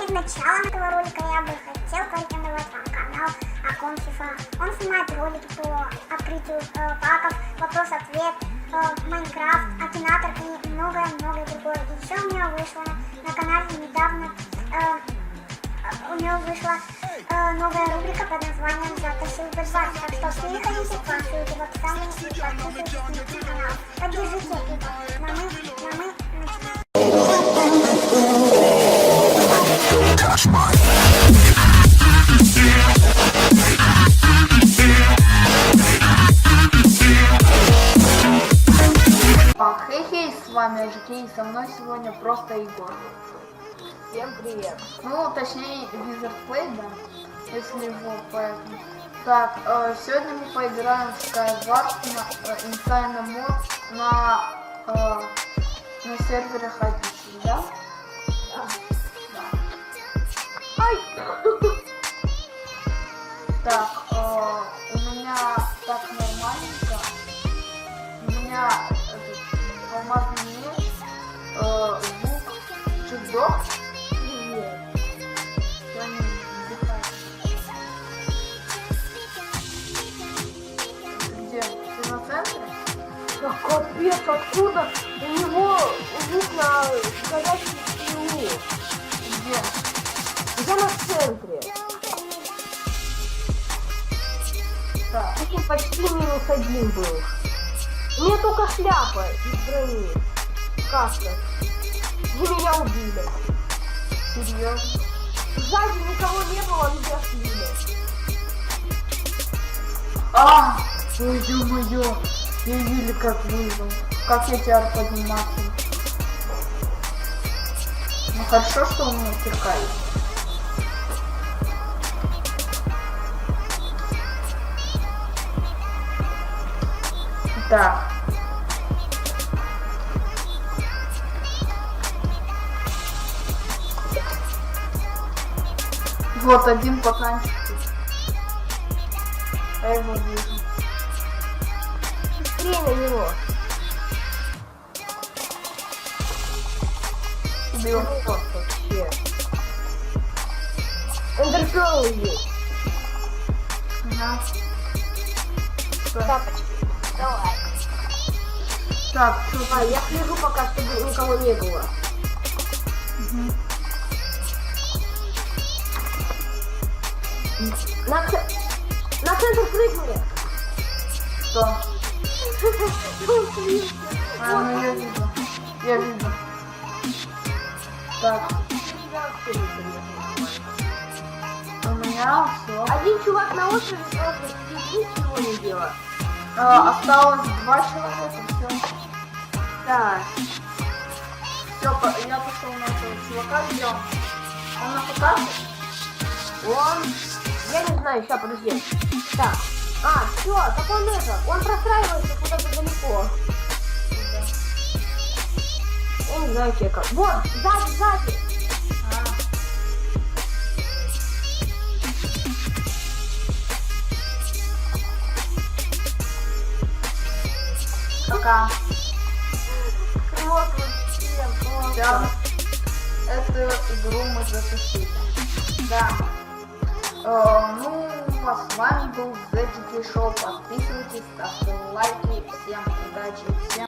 перед началом этого ролика я бы хотел порекомендовать вам канал Аконфифа. Он снимает ролики по открытию паков, вопрос-ответ, Майнкрафт, Акинатор и многое-многое другое. И еще у него вышло на канале недавно, у него вышла новая рубрика под названием «Затащил Б20». Так что переходите по ссылке в описании и подписывайтесь на канал. Поддержите его. Но мы начинаем. Хей-хей, с вами Жикей, и со мной сегодня просто Егор. Всем привет. Ну, точнее, Wizard Play, да, если его поэтому. Так, сегодня мы поиграем в Skyward на Insane мод на сервере Хабиси, да? Ай! Так, у меня так нормальненько. У меня алмазный меч, лук, чудок. Привет. Я не вдыхаю. Где? Ты на центре? Да капец, откуда у него лук на горячей стрелу? Где? Я на центре. Так. Таким почти -1 был. У меня только шляпа из брони. Каска. И меня убили. Серьезно? Сзади никого не было, меня слили. Ой, ё-моё, я еле как выжил. Как я тебя подниматься? Ну хорошо, что он меня теркает. Так. Вот один пацанчик тут. Я его вижу. Быстрее на него. Убил. Вот вообще. Эндерперл есть. Ага. Что? Тапочки. Давай. Так, что Я слежу пока, чтобы никого не было. На центр прыгнули. Что? Ну я вижу. Я вижу. Так, у меня все. Один чувак на острове просто сидит, ничего не делает. Осталось 2 человека, все. Так. Все, я пошел на этого чувака, где он? Он на ПК? Он... Я не знаю, сейчас, подожди. Так. Все, так он это. Он простраивается куда-то далеко. Я не знаю, чека. Вот, сзади. Пока. Вот вообще, просто. Да. Эту игру мы запустили. Да. Ну, с вами был The GK Show. Подписывайтесь, ставьте лайки. Всем удачи, всем